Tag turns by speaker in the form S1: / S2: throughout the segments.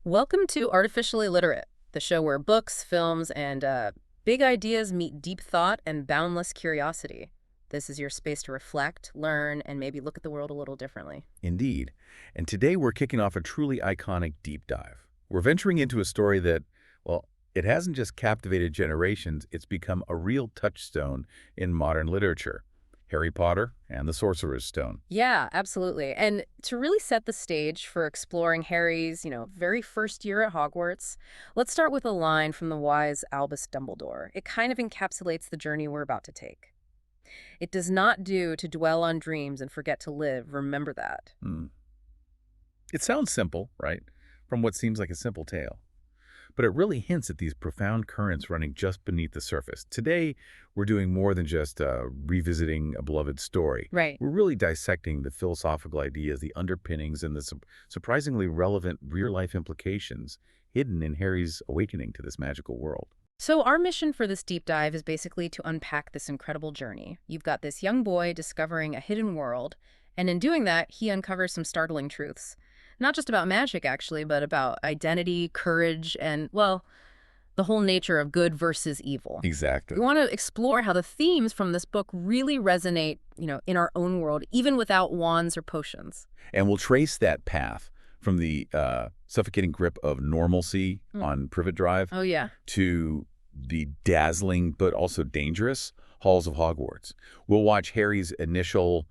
S1: Welcome to Artificially Literate, the show where books, films, and big ideas meet deep thought and boundless curiosity. This is your space to reflect, learn, and maybe look at the world a little differently.
S2: Indeed. And today we're kicking off a truly iconic deep dive. We're venturing into a story that, well, it hasn't just captivated generations, it's become a real touchstone in modern literature. Harry Potter and the Sorcerer's Stone.
S1: Yeah, absolutely. And to really set the stage for exploring Harry's, very first year at Hogwarts, let's start with a line from the wise Albus Dumbledore. It kind of encapsulates the journey we're about to take. It does not do to dwell on dreams and forget to live. Remember that.
S2: It sounds simple, right? From what seems like a simple tale. But it really hints at these profound currents running just beneath the surface. Today, we're doing more than just revisiting a beloved story.
S1: Right.
S2: We're really dissecting the philosophical ideas, the underpinnings, and the surprisingly relevant real-life implications hidden in Harry's awakening to this magical world.
S1: So our mission for this deep dive is basically to unpack this incredible journey. You've got this young boy discovering a hidden world, and in doing that, he uncovers some startling truths. Not just about magic, actually, but about identity, courage, and, well, the whole nature of good versus evil.
S2: Exactly.
S1: We want to explore how the themes from this book really resonate, in our own world, even without wands or potions.
S2: And we'll trace that path from the suffocating grip of normalcy on Privet Drive
S1: Oh, yeah.
S2: to the dazzling but also dangerous halls of Hogwarts. We'll watch Harry's initial,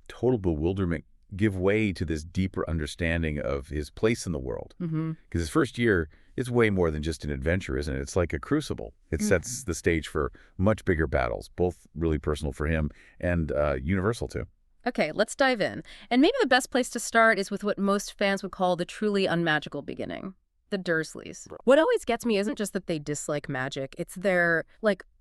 S2: total bewilderment give way to this deeper understanding of his place in the world. Because his first year is way more than just an adventure, isn't it? It's like a crucible. It sets the stage for much bigger battles, both really personal for him and universal too.
S1: Okay, let's dive in. And maybe the best place to start is with what most fans would call the truly unmagical beginning. The Dursleys. What always gets me isn't just that they dislike magic. It's their,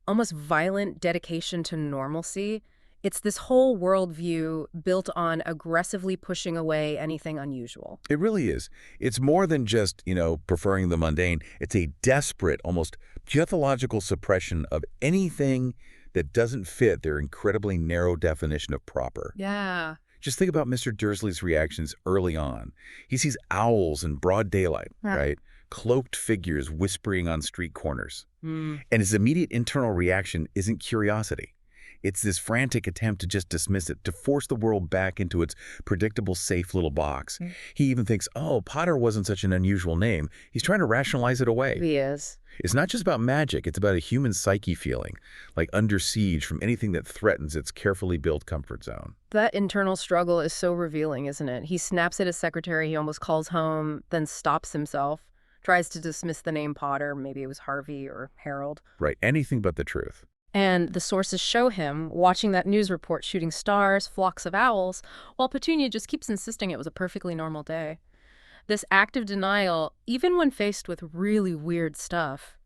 S1: almost violent dedication to normalcy. It's this whole worldview built on aggressively pushing away anything unusual.
S2: It really is. It's more than just, preferring the mundane. It's a desperate, almost pathological suppression of anything that doesn't fit their incredibly narrow definition of proper.
S1: Yeah.
S2: Just think about Mr. Dursley's reactions early on. He sees owls in broad daylight, right? Cloaked figures whispering on street corners. And his immediate internal reaction isn't curiosity. It's this frantic attempt to just dismiss it, to force the world back into its predictable, safe little box. He even thinks, oh, Potter wasn't such an unusual name. He's trying to rationalize it away.
S1: He is.
S2: It's not just about magic. It's about a human psyche feeling, like under siege from anything that threatens its carefully built comfort zone.
S1: That internal struggle is so revealing, isn't it? He snaps at his secretary, he almost calls home, then stops himself, tries to dismiss the name Potter. Maybe it was Harvey or Harold.
S2: Right, anything but the truth.
S1: And the sources show him watching that news report shooting stars, flocks of owls, while Petunia just keeps insisting it was a perfectly normal day. This active denial, even when faced with really weird stuff,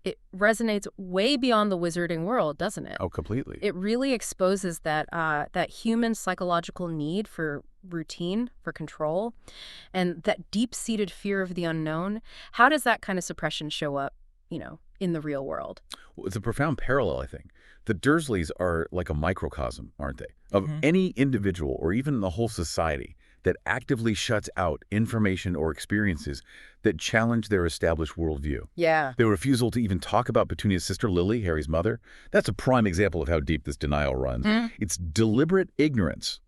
S1: it resonates way beyond the wizarding world, doesn't it?
S2: Oh, completely.
S1: It really exposes that human psychological need for routine, for control, and that deep-seated fear of the unknown. How does that kind of suppression show up, in the real world?
S2: Well, it's a profound parallel, I think. The Dursleys are like a microcosm, aren't they, of any individual or even the whole society that actively shuts out information or experiences that challenge their established worldview.
S1: Yeah.
S2: Their refusal to even talk about Petunia's sister Lily, Harry's mother, that's a prime example of how deep this denial runs. It's deliberate ignorance,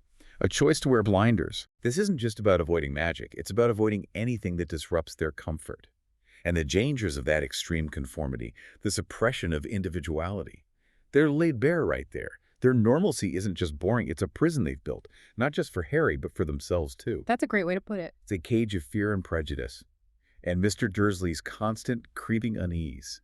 S2: a choice to wear blinders. This isn't just about avoiding magic. It's about avoiding anything that disrupts their comfort. And the dangers of that extreme conformity, the suppression of individuality, they're laid bare right there. Their normalcy isn't just boring, it's a prison they've built, not just for Harry, but for themselves too.
S1: That's a great way to put it.
S2: It's a cage of fear and prejudice, and Mr. Dursley's constant creeping unease.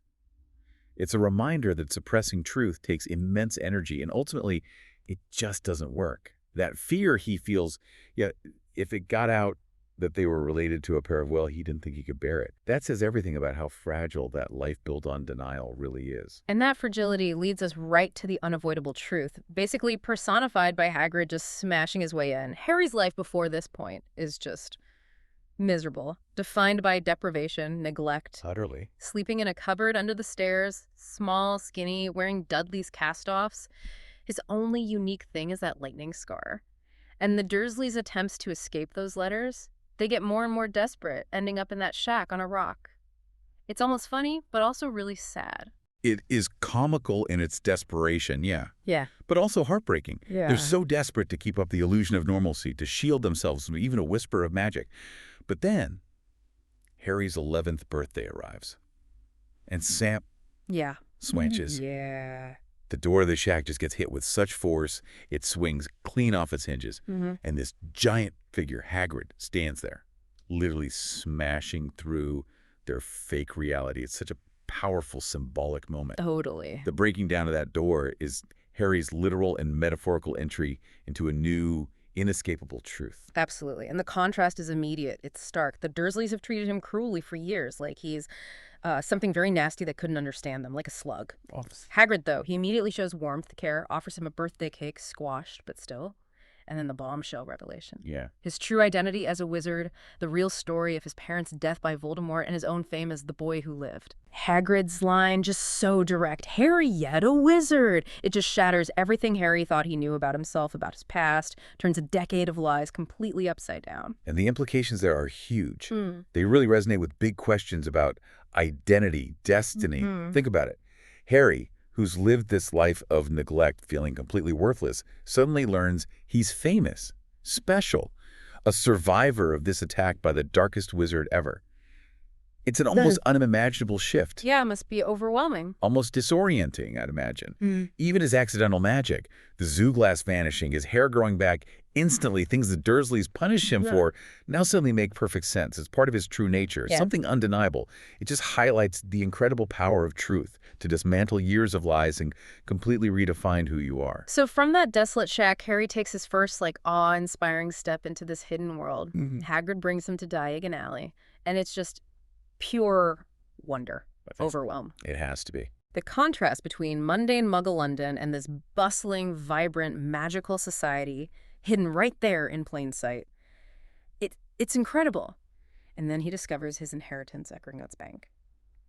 S2: It's a reminder that suppressing truth takes immense energy, and ultimately, it just doesn't work. That fear he feels, if it got out that they were related to a pair of, he didn't think he could bear it. That says everything about how fragile that life built on denial really is.
S1: And that fragility leads us right to the unavoidable truth, basically personified by Hagrid just smashing his way in. Harry's life before this point is just miserable, defined by deprivation, neglect.
S2: Utterly.
S1: Sleeping in a cupboard under the stairs, small, skinny, wearing Dudley's cast-offs. His only unique thing is that lightning scar. And the Dursleys' attempts to escape those letters, They get more and more desperate, ending up in that shack on a rock. It's almost funny, but also really sad.
S2: It is comical in its desperation, yeah.
S1: Yeah.
S2: But also heartbreaking.
S1: Yeah.
S2: They're so desperate to keep up the illusion of normalcy, to shield themselves from even a whisper of magic. But then, Harry's 11th birthday arrives. And Sam
S1: Yeah.
S2: switches.
S1: Yeah.
S2: The door of the shack just gets hit with such force, it swings clean off its hinges. And this giant figure, Hagrid, stands there, literally smashing through their fake reality. It's such a powerful symbolic moment.
S1: Totally.
S2: The breaking down of that door is Harry's literal and metaphorical entry into a new, inescapable truth.
S1: Absolutely. And the contrast is immediate. It's stark. The Dursleys have treated him cruelly for years, like he's something very nasty that couldn't understand them, like a slug. Hagrid, though, he immediately shows warmth, care, offers him a birthday cake, squashed, but still. And then the bombshell revelation.
S2: Yeah.
S1: His true identity as a wizard, the real story of his parents' death by Voldemort, and his own fame as the boy who lived. Hagrid's line, just so direct. Harry, yet a wizard. It just shatters everything Harry thought he knew about himself, about his past, turns a decade of lies completely upside down.
S2: And the implications there are huge. They really resonate with big questions about identity, destiny. Think about it. Harry, who's lived this life of neglect, feeling completely worthless, suddenly learns he's famous, special, a survivor of this attack by the darkest wizard ever. It's an almost unimaginable shift.
S1: Yeah, it must be overwhelming.
S2: Almost disorienting, I'd imagine. Even his accidental magic, the zoo glass vanishing, his hair growing back, instantly things the Dursleys punish him for now suddenly make perfect sense. It's part of his true nature, something undeniable. It just highlights the incredible power of truth to dismantle years of lies and completely redefine who you are.
S1: So from that desolate shack, Harry takes his first, awe-inspiring step into this hidden world. Hagrid brings him to Diagon Alley, and it's just pure wonder, overwhelm.
S2: It has to be.
S1: The contrast between mundane Muggle London and this bustling, vibrant, magical society hidden right there in plain sight. It's incredible. And then he discovers his inheritance at Gringotts Bank.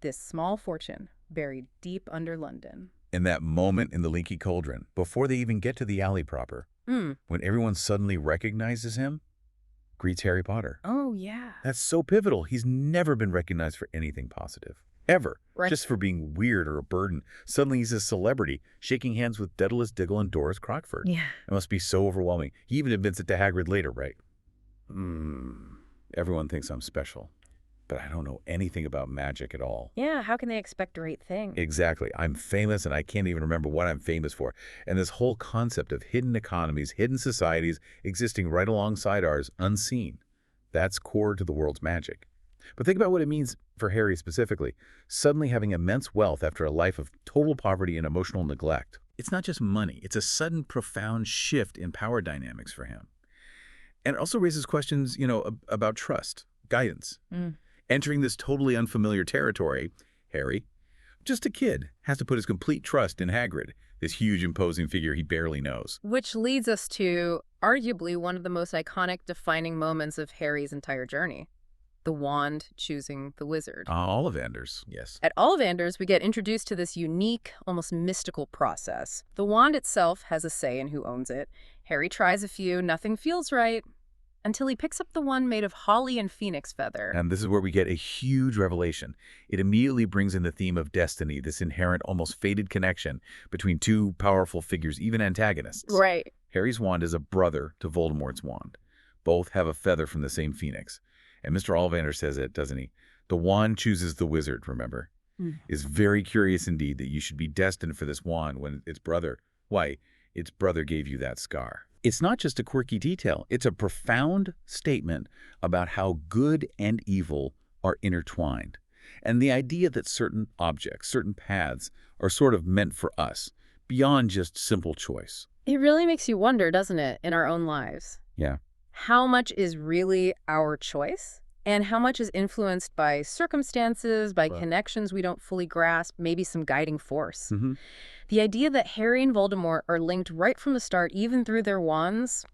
S1: This small fortune buried deep under London.
S2: In that moment in the Leaky Cauldron, before they even get to the alley proper, when everyone suddenly recognizes him, greets Harry Potter.
S1: Oh, yeah.
S2: That's so pivotal. He's never been recognized for anything positive. Ever.
S1: Right.
S2: Just for being weird or a burden. Suddenly he's a celebrity, shaking hands with Daedalus Diggle and Doris Crockford.
S1: Yeah.
S2: It must be so overwhelming. He even admits it to Hagrid later, right? Everyone thinks I'm special, but I don't know anything about magic at all.
S1: Yeah, how can they expect great things?
S2: Exactly. I'm famous and I can't even remember what I'm famous for. And this whole concept of hidden economies, hidden societies existing right alongside ours, unseen, that's core to the world's magic. But think about what it means for Harry specifically, suddenly having immense wealth after a life of total poverty and emotional neglect. It's not just money. It's a sudden, profound shift in power dynamics for him. And it also raises questions, about trust, guidance. Entering this totally unfamiliar territory, Harry, just a kid, has to put his complete trust in Hagrid, this huge, imposing figure he barely knows.
S1: Which leads us to arguably one of the most iconic defining moments of Harry's entire journey. The wand choosing the wizard.
S2: Ollivanders, yes.
S1: At Ollivanders, we get introduced to this unique, almost mystical process. The wand itself has a say in who owns it. Harry tries a few, nothing feels right, until he picks up the one made of holly and phoenix feather.
S2: And this is where we get a huge revelation. It immediately brings in the theme of destiny, this inherent, almost fated connection between two powerful figures, even antagonists.
S1: Right.
S2: Harry's wand is a brother to Voldemort's wand. Both have a feather from the same phoenix. And Mr. Ollivander says it, doesn't he? The wand chooses the wizard, remember? Is very curious indeed that you should be destined for this wand when its brother gave you that scar. It's not just a quirky detail. It's a profound statement about how good and evil are intertwined. And the idea that certain objects, certain paths, are sort of meant for us, beyond just simple choice.
S1: It really makes you wonder, doesn't it, in our own lives?
S2: Yeah.
S1: How much is really our choice? And how much is influenced by circumstances, by connections we don't fully grasp, maybe some guiding force? The idea that Harry and Voldemort are linked right from the start, even through their wands,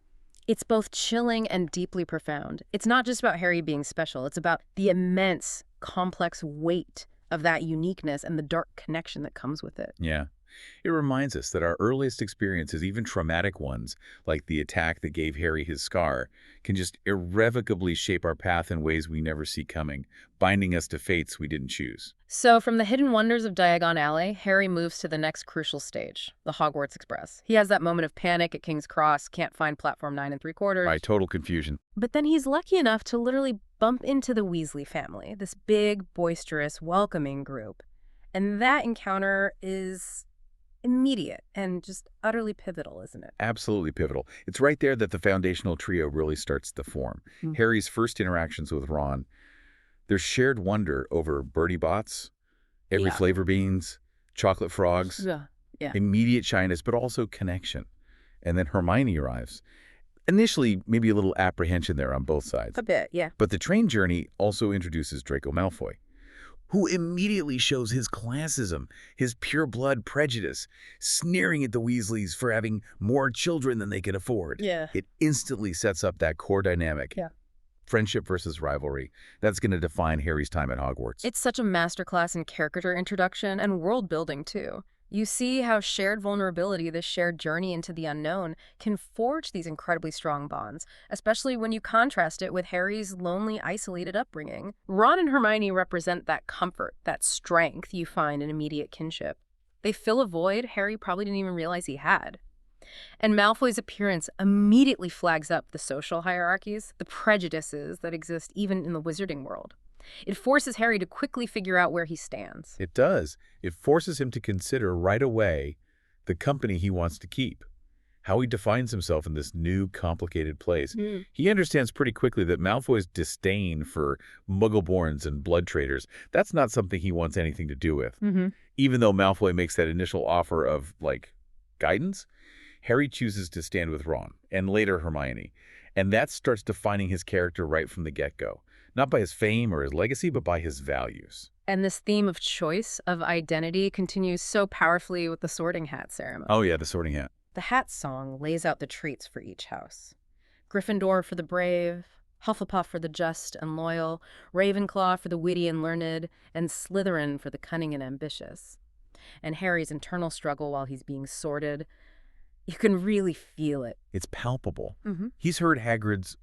S1: it's both chilling and deeply profound. It's not just about Harry being special. It's about the immense, complex weight of that uniqueness and the dark connection that comes with it.
S2: Yeah. It reminds us that our earliest experiences, even traumatic ones, like the attack that gave Harry his scar, can just irrevocably shape our path in ways we never see coming, binding us to fates we didn't choose.
S1: So, from the hidden wonders of Diagon Alley, Harry moves to the next crucial stage, the Hogwarts Express. He has that moment of panic at King's Cross, can't find platform 9 3/4.
S2: Right, total confusion.
S1: But then he's lucky enough to literally bump into the Weasley family, this big, boisterous, welcoming group. And that encounter is immediate and just utterly pivotal, isn't it?
S2: Absolutely pivotal. It's right there that the foundational trio really starts to form.
S1: Mm.
S2: Harry's first interactions with Ron, their shared wonder over Bertie Bott's, every
S1: Yeah.
S2: flavor beans, chocolate frogs,
S1: Yeah.
S2: immediate shyness, but also connection. And then Hermione arrives. Initially, maybe a little apprehension there on both sides.
S1: A bit, yeah.
S2: But the train journey also introduces Draco Malfoy, who immediately shows his classism, his pure-blood prejudice, sneering at the Weasleys for having more children than they can afford.
S1: Yeah.
S2: It instantly sets up that core dynamic.
S1: Yeah.
S2: Friendship versus rivalry. That's going to define Harry's time at Hogwarts.
S1: It's such a masterclass in character introduction and world building, too. You see how shared vulnerability, this shared journey into the unknown, can forge these incredibly strong bonds, especially when you contrast it with Harry's lonely, isolated upbringing. Ron and Hermione represent that comfort, that strength you find in immediate kinship. They fill a void Harry probably didn't even realize he had. And Malfoy's appearance immediately flags up the social hierarchies, the prejudices that exist even in the wizarding world. It forces Harry to quickly figure out where he stands.
S2: It does. It forces him to consider right away the company he wants to keep, how he defines himself in this new, complicated place. He understands pretty quickly that Malfoy's disdain for Muggleborns and blood traders, that's not something he wants anything to do with. Even though Malfoy makes that initial offer of, guidance, Harry chooses to stand with Ron, and later Hermione. And that starts defining his character right from the get-go. Not by his fame or his legacy, but by his values.
S1: And this theme of choice, of identity, continues so powerfully with the Sorting Hat ceremony.
S2: Oh yeah, the Sorting Hat.
S1: The Hat Song lays out the treats for each house. Gryffindor for the brave, Hufflepuff for the just and loyal, Ravenclaw for the witty and learned, and Slytherin for the cunning and ambitious. And Harry's internal struggle while he's being sorted, you can really feel it.
S2: It's palpable. He's heard Hagrid's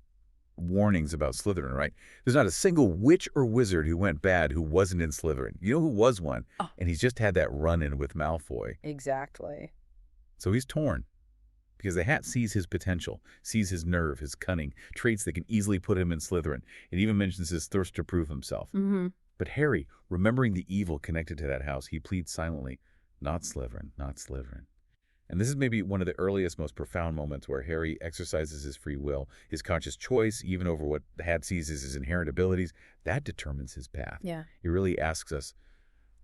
S2: warnings about Slytherin, right? There's not a single witch or wizard who went bad who wasn't in Slytherin. You know who was one?
S1: Oh.
S2: And he's just had that run-in with Malfoy.
S1: Exactly.
S2: So he's torn. Because the Hat sees his potential, sees his nerve, his cunning, traits that can easily put him in Slytherin. It even mentions his thirst to prove himself. But Harry, remembering the evil connected to that house, he pleads silently, "Not Slytherin, not Slytherin." And this is maybe one of the earliest, most profound moments where Harry exercises his free will, his conscious choice, even over what the Hat sees as his inherent abilities. That determines his path.
S1: Yeah.
S2: He really asks us,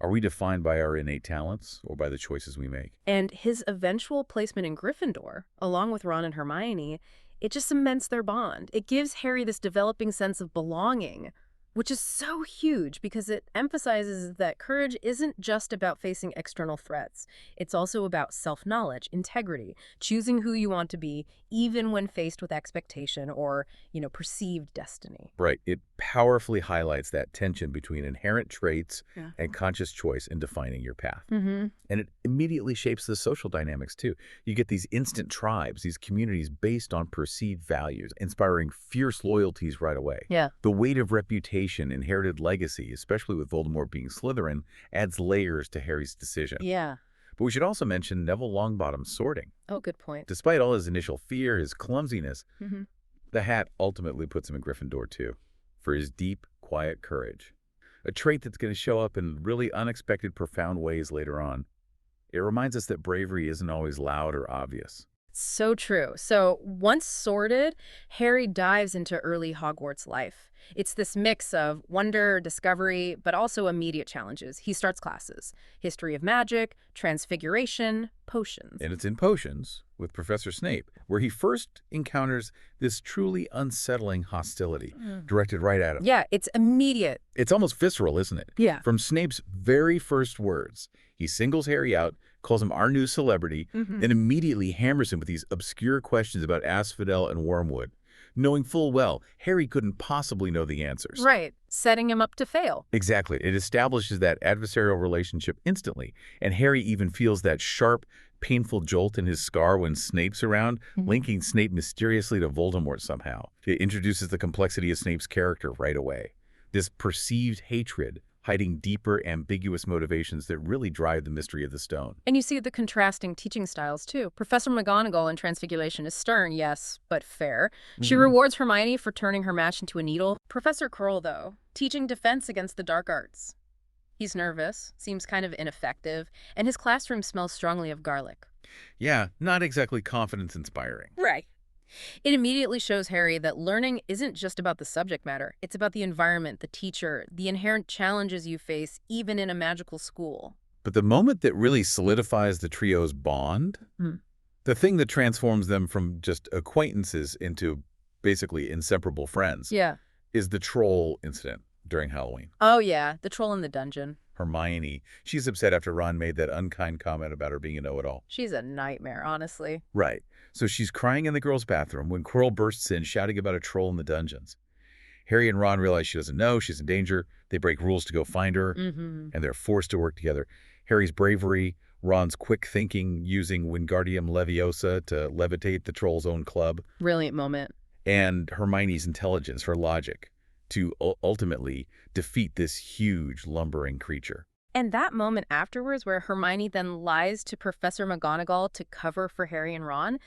S2: are we defined by our innate talents or by the choices we make?
S1: And his eventual placement in Gryffindor, along with Ron and Hermione, it just cements their bond. It gives Harry this developing sense of belonging, which is so huge because it emphasizes that courage isn't just about facing external threats. It's also about self-knowledge, integrity, choosing who you want to be, even when faced with expectation or, perceived destiny.
S2: Right. It powerfully highlights that tension between inherent traits and conscious choice in defining your path. And it immediately shapes the social dynamics, too. You get these instant tribes, these communities based on perceived values, inspiring fierce loyalties right away.
S1: Yeah.
S2: The weight of reputation, inherited legacy, especially with Voldemort being Slytherin, adds layers to Harry's decision.
S1: Yeah.
S2: But we should also mention Neville Longbottom's sorting.
S1: Oh, good point.
S2: Despite all his initial fear, his clumsiness, the Hat ultimately puts him in Gryffindor, too, for his deep, quiet courage. A trait that's going to show up in really unexpected, profound ways later on. It reminds us that bravery isn't always loud or obvious.
S1: So true. So once sorted, Harry dives into early Hogwarts life. It's this mix of wonder, discovery, but also immediate challenges. He starts classes: history of magic, transfiguration, potions.
S2: And it's in Potions, with Professor Snape, where he first encounters this truly unsettling hostility directed right at him.
S1: Yeah, it's immediate.
S2: It's almost visceral, isn't it?
S1: Yeah.
S2: From Snape's very first words, he singles Harry out, calls him our new celebrity, then immediately hammers him with these obscure questions about Asphodel and Wormwood. knowing full well Harry couldn't possibly know the answers.
S1: Right, setting him up to fail.
S2: Exactly. It establishes that adversarial relationship instantly, and Harry even feels that sharp, painful jolt in his scar when Snape's around, linking Snape mysteriously to Voldemort somehow. It introduces the complexity of Snape's character right away. This perceived hatred hiding deeper, ambiguous motivations that really drive the mystery of the stone.
S1: And you see the contrasting teaching styles, too. Professor McGonagall in Transfiguration is stern, yes, but fair. She rewards Hermione for turning her match into a needle. Professor Quirrell, though, teaching defense against the dark arts. He's nervous, seems kind of ineffective, and his classroom smells strongly of garlic.
S2: Yeah, not exactly confidence-inspiring.
S1: Right. It immediately shows Harry that learning isn't just about the subject matter. It's about the environment, the teacher, the inherent challenges you face, even in a magical school.
S2: But the moment that really solidifies the trio's bond, the thing that transforms them from just acquaintances into basically inseparable friends,
S1: Yeah.
S2: is the troll incident during Halloween.
S1: Oh, yeah, the troll in the dungeon.
S2: Hermione, she's upset after Ron made that unkind comment about her being a know-it-all.
S1: She's a nightmare, honestly.
S2: Right. So she's crying in the girls' bathroom when Quirrell bursts in shouting about a troll in the dungeons. Harry and Ron realize she doesn't know, she's in danger. They break rules to go find her, and they're forced to work together. Harry's bravery, Ron's quick thinking using Wingardium Leviosa to levitate the troll's own club,
S1: Brilliant moment.
S2: and Hermione's intelligence, her logic, to ultimately defeat this huge, lumbering creature.
S1: And that moment afterwards where Hermione then lies to Professor McGonagall to cover for Harry and Ron,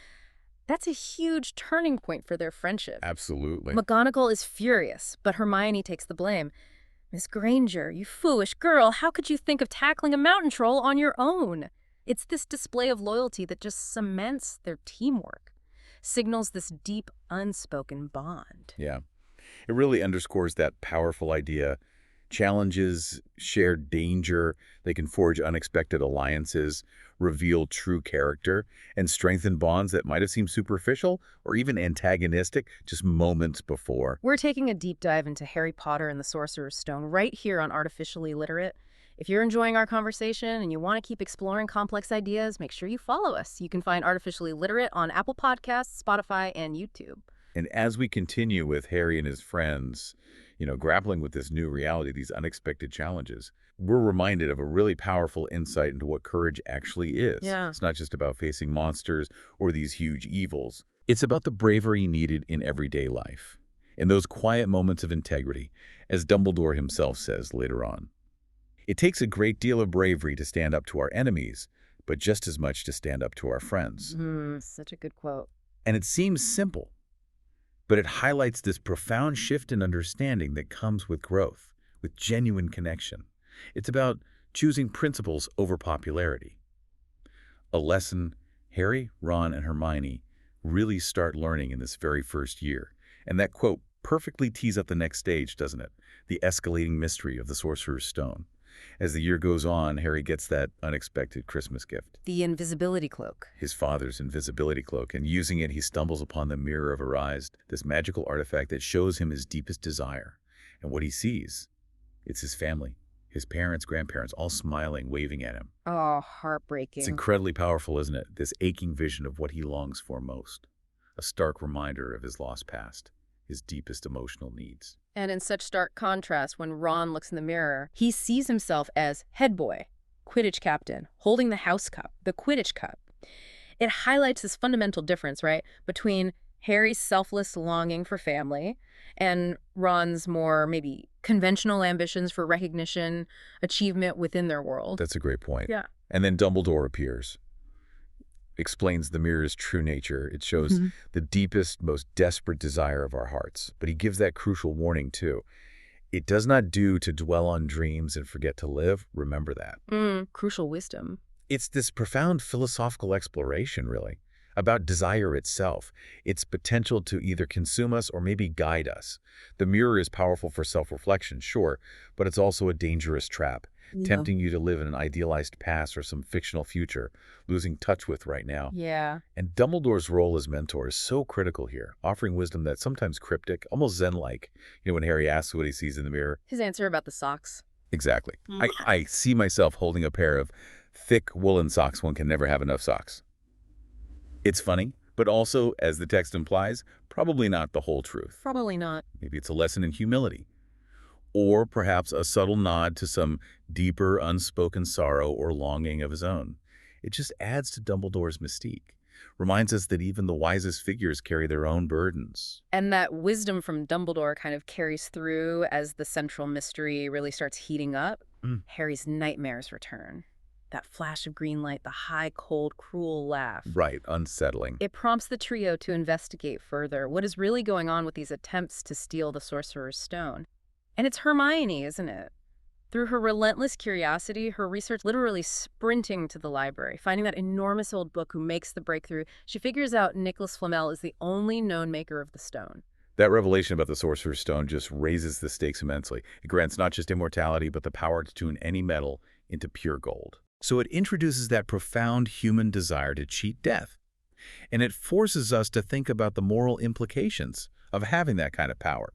S1: that's a huge turning point for their friendship.
S2: Absolutely.
S1: McGonagall is furious, but Hermione takes the blame. Miss Granger, you foolish girl, how could you think of tackling a mountain troll on your own? It's this display of loyalty that just cements their teamwork, signals this deep, unspoken bond.
S2: Yeah. It really underscores that powerful idea. Challenges, shared danger, they can forge unexpected alliances, reveal true character, and strengthen bonds that might have seemed superficial or even antagonistic just moments before.
S1: We're taking a deep dive into Harry Potter and the Sorcerer's Stone right here on Artificially Literate. If you're enjoying our conversation and you want to keep exploring complex ideas, make sure you follow us. You can find Artificially Literate on Apple Podcasts, Spotify, and YouTube.
S2: And as we continue with Harry and his friends, grappling with this new reality, these unexpected challenges, we're reminded of a really powerful insight into what courage actually is.
S1: Yeah.
S2: It's not just about facing monsters or these huge evils. It's about the bravery needed in everyday life, in those quiet moments of integrity, as Dumbledore himself says later on. It takes a great deal of bravery to stand up to our enemies, but just as much to stand up to our friends.
S1: Such a good quote.
S2: And it seems simple, but it highlights this profound shift in understanding that comes with growth, with genuine connection. It's about choosing principles over popularity. A lesson Harry, Ron, and Hermione really start learning in this very first year. And that quote perfectly tees up the next stage, doesn't it? The escalating mystery of the Sorcerer's Stone. As the year goes on, Harry gets that unexpected Christmas gift.
S1: The invisibility cloak.
S2: His father's invisibility cloak, and using it, he stumbles upon the Mirror of Arise, this magical artifact that shows him his deepest desire. And what he sees, it's his family, his parents, grandparents, all smiling, waving at him.
S1: Oh, heartbreaking.
S2: It's incredibly powerful, isn't it? This aching vision of what he longs for most. A stark reminder of his lost past, his deepest emotional needs.
S1: And in such stark contrast, when Ron looks in the mirror, he sees himself as head boy, Quidditch captain, holding the house cup, the Quidditch cup. It highlights this fundamental difference, right, between Harry's selfless longing for family and Ron's more maybe conventional ambitions for recognition, achievement within their world.
S2: That's a great point.
S1: Yeah.
S2: And then Dumbledore appears, explains the mirror's true nature. It shows the deepest, most desperate desire of our hearts. But he gives that crucial warning, too. It does not do to dwell on dreams and forget to live. Remember that.
S1: Crucial wisdom.
S2: It's this profound philosophical exploration, really, about desire itself, its potential to either consume us or maybe guide us. The mirror is powerful for self-reflection, sure, but it's also a dangerous trap, tempting you to live in an idealized past or some fictional future, losing touch with right now.
S1: Yeah.
S2: And Dumbledore's role as mentor is so critical here, offering wisdom that's sometimes cryptic, almost Zen-like. When Harry asks what he sees in the mirror.
S1: His answer about the socks.
S2: Exactly. I see myself holding a pair of thick woolen socks. One can never have enough socks. It's funny, but also, as the text implies, Probably not the whole truth.
S1: Probably not.
S2: Maybe it's a lesson in humility. Or perhaps a subtle nod to some deeper, unspoken sorrow or longing of his own. It just adds to Dumbledore's mystique. Reminds us that even the wisest figures carry their own burdens.
S1: And that wisdom from Dumbledore kind of carries through as the central mystery really starts heating up. Harry's nightmares return. That flash of green light, the high, cold, cruel laugh.
S2: Right, unsettling.
S1: It prompts the trio to investigate further what is really going on with these attempts to steal the Sorcerer's Stone. And it's Hermione, isn't it? Through her relentless curiosity, her research literally sprinting to the library, finding that enormous old book who makes the breakthrough, she figures out Nicholas Flamel is the only known maker of the stone.
S2: That revelation about the Sorcerer's Stone just raises the stakes immensely. It grants not just immortality, but the power to tune any metal into pure gold. So it introduces that profound human desire to cheat death. And it forces us to think about the moral implications of having that kind of power.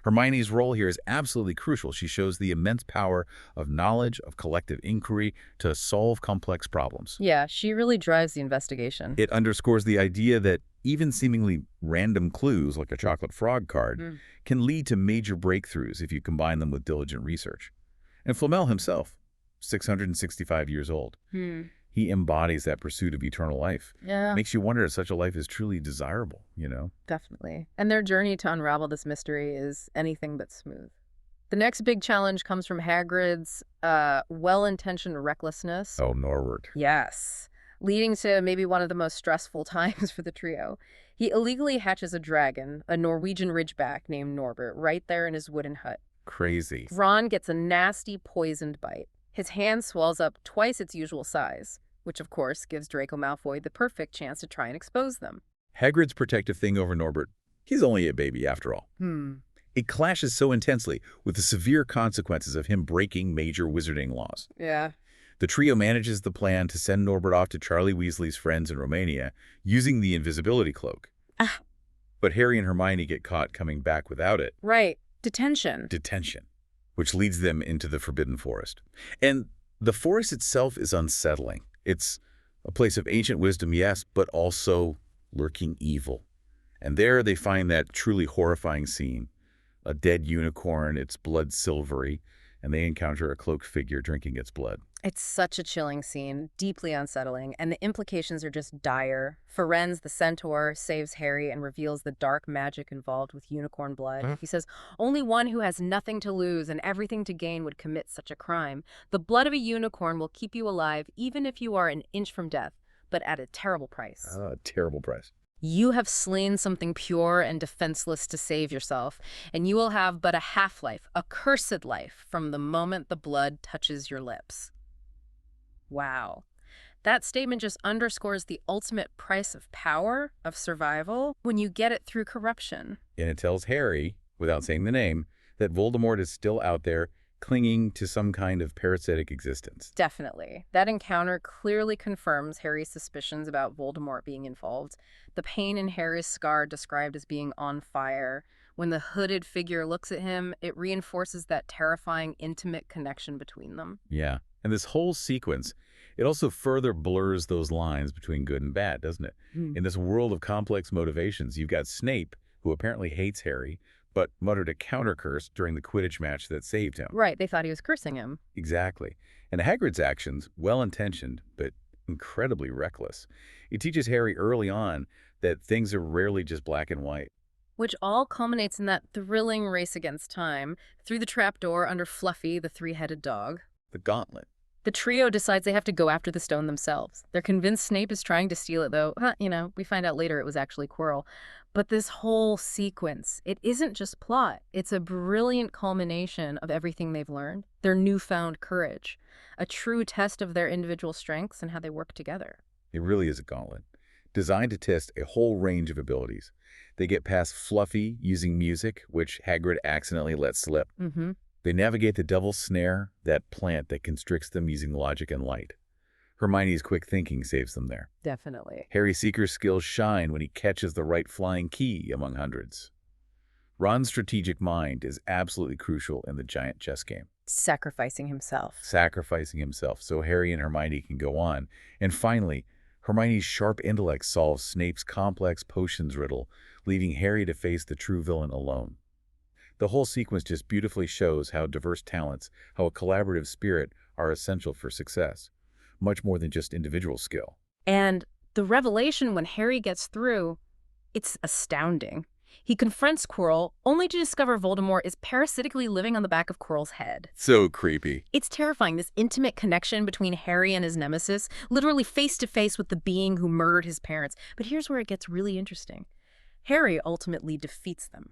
S2: Hermione's role here is absolutely crucial. She shows the immense power of knowledge, of collective inquiry to solve complex problems.
S1: Yeah, she really drives the investigation.
S2: It underscores the idea that even seemingly random clues, like a chocolate frog card, can lead to major breakthroughs if you combine them with diligent research. And Flamel himself, 665 years old, he embodies that pursuit of eternal life.
S1: Yeah.
S2: Makes you wonder if such a life is truly desirable, you know?
S1: Definitely. And their journey to unravel this mystery is anything but smooth. The next big challenge comes from Hagrid's well-intentioned recklessness.
S2: Oh, Norbert.
S1: Yes. Leading to maybe one of the most stressful times for the trio. He illegally hatches a dragon, a Norwegian ridgeback named Norbert, right there in his wooden hut.
S2: Crazy.
S1: Ron gets a nasty poisoned bite. His hand swells up twice its usual size, which of course gives Draco Malfoy the perfect chance to try and expose them.
S2: Hagrid's protective thing over Norbert, he's only a baby after all. It clashes so intensely with the severe consequences of him breaking major wizarding laws.
S1: Yeah.
S2: The trio manages the plan to send Norbert off to Charlie Weasley's friends in Romania using the invisibility cloak. But Harry and Hermione get caught coming back without it.
S1: Right. Detention.
S2: Which leads them into the Forbidden Forest. And the forest itself is unsettling. It's a place of ancient wisdom, yes, but also lurking evil. And there they find that truly horrifying scene, a dead unicorn, its blood silvery, and they encounter a cloaked figure drinking its blood.
S1: It's such a chilling scene, deeply unsettling, and the implications are just dire. Ferenz, the centaur, saves Harry and reveals the dark magic involved with unicorn blood. He says, only one who has nothing to lose and everything to gain would commit such a crime. The blood of a unicorn will keep you alive even if you are an inch from death, but at a terrible price.
S2: A terrible price.
S1: You have slain something pure and defenseless to save yourself, and you will have but a half-life, a cursed life, from the moment the blood touches your lips. Wow. That statement just underscores the ultimate price of power, of survival, when you get it through corruption.
S2: And it tells Harry, without saying the name, that Voldemort is still out there clinging to some kind of parasitic existence.
S1: Definitely. That encounter clearly confirms Harry's suspicions about Voldemort being involved. The pain in Harry's scar described as being on fire. When the hooded figure looks at him, it reinforces that terrifying, intimate connection between them.
S2: Yeah. And this whole sequence, it also further blurs those lines between good and bad, doesn't it? In this world of complex motivations, you've got Snape, who apparently hates Harry, but muttered a counter-curse during the Quidditch match that saved him.
S1: Right, they thought he was cursing him.
S2: Exactly. And Hagrid's actions, well-intentioned, but incredibly reckless. It teaches Harry early on that things are rarely just black and white.
S1: Which all culminates in that thrilling race against time, through the trapdoor under Fluffy, the three-headed dog.
S2: The gauntlet.
S1: The trio decides they have to go after the stone themselves. They're convinced Snape is trying to steal it, though. We find out later it was actually Quirrell. But this whole sequence, it isn't just plot. It's a brilliant culmination of everything they've learned, their newfound courage, a true test of their individual strengths and how they work together.
S2: It really is a gauntlet, designed to test a whole range of abilities. They get past Fluffy using music, which Hagrid accidentally lets slip. They navigate the Devil's Snare, that plant that constricts them using logic and light. Hermione's quick thinking saves them there.
S1: Definitely.
S2: Harry Seeker's skills shine when he catches the right flying key among hundreds. Ron's strategic mind is absolutely crucial in the giant chess game.
S1: Sacrificing himself
S2: So Harry and Hermione can go on. And finally, Hermione's sharp intellect solves Snape's complex potions riddle, leaving Harry to face the true villain alone. The whole sequence just beautifully shows how diverse talents, how a collaborative spirit are essential for success, much more than just individual skill.
S1: And the revelation when Harry gets through, it's astounding. He confronts Quirrell only to discover Voldemort is parasitically living on the back of Quirrell's head.
S2: So creepy.
S1: It's terrifying, this intimate connection between Harry and his nemesis, literally face to face with the being who murdered his parents. But here's where it gets really interesting. Harry ultimately defeats them,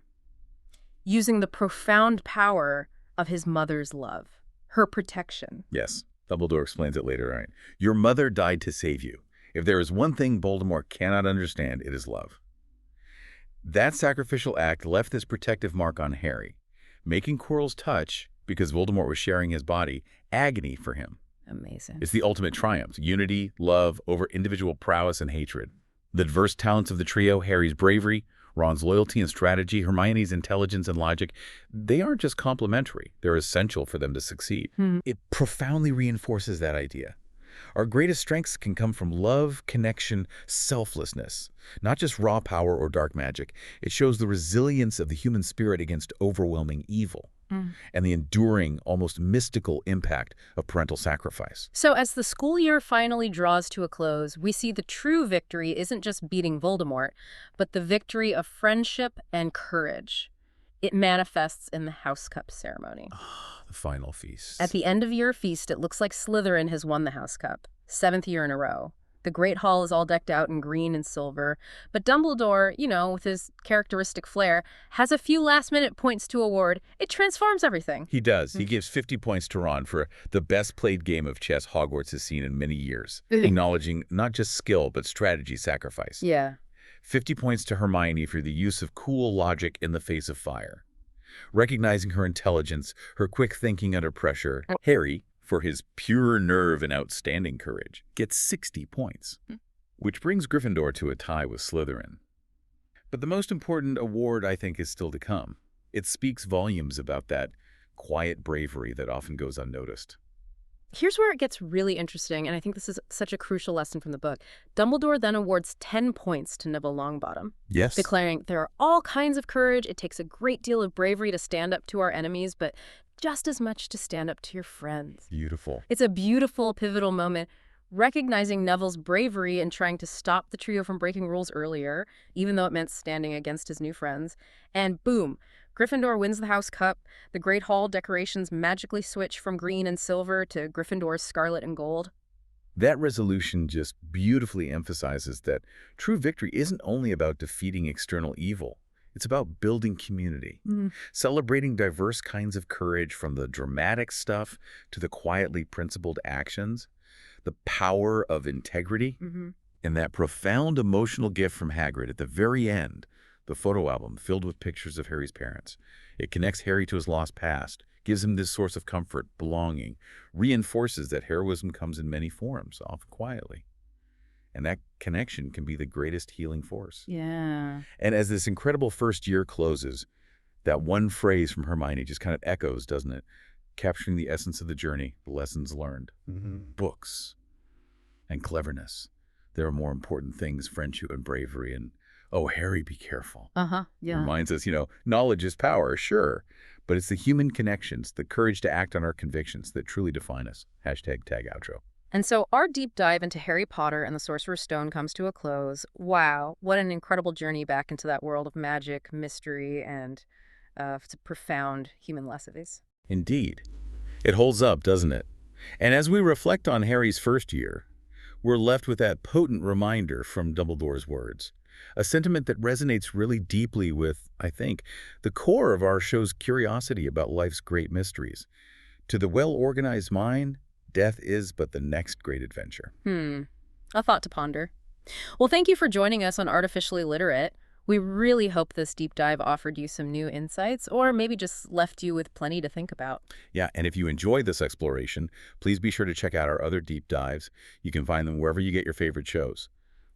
S1: using the profound power of his mother's love, her protection.
S2: Yes, Dumbledore explains it later, right? Your mother died to save you. If there is one thing Voldemort cannot understand, it is love. That sacrificial act left this protective mark on Harry, making Quirrell's touch, because Voldemort was sharing his body, agony for him.
S1: Amazing.
S2: It's the ultimate triumph, unity, love over individual prowess and hatred. The diverse talents of the trio, Harry's bravery, Ron's loyalty and strategy, Hermione's intelligence and logic, they aren't just complementary. They're essential for them to succeed. It profoundly reinforces that idea. Our greatest strengths can come from love, connection, selflessness, not just raw power or dark magic. It shows the resilience of the human spirit against overwhelming evil and the enduring, almost mystical impact of parental sacrifice.
S1: So as the school year finally draws to a close, we see the true victory isn't just beating Voldemort, but the victory of friendship and courage. It manifests in the House Cup ceremony.
S2: The final feast.
S1: At the end of year feast, it looks like Slytherin has won the House Cup, 7th year in a row. The Great Hall is all decked out in green and silver, but Dumbledore, with his characteristic flair, has a few last-minute points to award. It transforms everything.
S2: He does. He gives 50 points to Ron for the best-played game of chess Hogwarts has seen in many years, acknowledging not just skill, but strategy sacrifice.
S1: Yeah.
S2: 50 points to Hermione for the use of cool logic in the face of fire. Recognizing her intelligence, her quick thinking under pressure, Harry, for his pure nerve and outstanding courage, gets 60 points, which brings Gryffindor to a tie with Slytherin. But the most important award, I think, is still to come. It speaks volumes about that quiet bravery that often goes unnoticed.
S1: Here's where it gets really interesting, and I think this is such a crucial lesson from the book. Dumbledore then awards 10 points to Neville Longbottom,
S2: Yes.
S1: declaring there are all kinds of courage. It takes a great deal of bravery to stand up to our enemies, but just as much to stand up to your friends.
S2: Beautiful.
S1: It's a beautiful, pivotal moment, recognizing Neville's bravery in trying to stop the trio from breaking rules earlier, even though it meant standing against his new friends. And boom, Gryffindor wins the House Cup. The Great Hall decorations magically switch from green and silver to Gryffindor's scarlet and gold.
S2: That resolution just beautifully emphasizes that true victory isn't only about defeating external evil. It's about building community, celebrating diverse kinds of courage, from the dramatic stuff to the quietly principled actions, the power of integrity, and that profound emotional gift from Hagrid at the very end, the photo album filled with pictures of Harry's parents. It connects Harry to his lost past, gives him this source of comfort, belonging, reinforces that heroism comes in many forms, often quietly. And that connection can be the greatest healing force.
S1: Yeah.
S2: And as this incredible first year closes, that one phrase from Hermione just kind of echoes, doesn't it? Capturing the essence of the journey, the lessons learned. Books and cleverness. There are more important things, friendship and bravery, and oh, Harry, be careful.
S1: Yeah.
S2: Reminds us, knowledge is power, sure, but it's the human connections, the courage to act on our convictions that truly define us. #tag outro.
S1: And so our deep dive into Harry Potter and the Sorcerer's Stone comes to a close. Wow, what an incredible journey back into that world of magic, mystery, and profound human lessons.
S2: Indeed. It holds up, doesn't it? And as we reflect on Harry's first year, we're left with that potent reminder from Dumbledore's words, a sentiment that resonates really deeply with, I think, the core of our show's curiosity about life's great mysteries. To the well-organized mind, death is but the next great adventure.
S1: A thought to ponder. Well, thank you for joining us on Artificially Literate. We really hope this deep dive offered you some new insights, or maybe just left you with plenty to think about.
S2: Yeah, and if you enjoyed this exploration, please be sure to check out our other deep dives. You can find them wherever you get your favorite shows.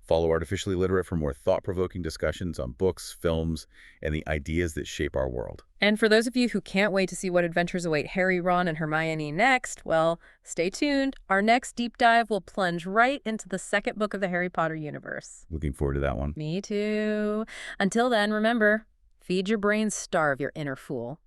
S2: Follow Artificially Literate for more thought-provoking discussions on books, films, and the ideas that shape our world.
S1: And for those of you who can't wait to see what adventures await Harry, Ron, and Hermione next, well, stay tuned. Our next deep dive will plunge right into the second book of the Harry Potter universe.
S2: Looking forward to that one.
S1: Me too. Until then, remember, feed your brain, starve your inner fool.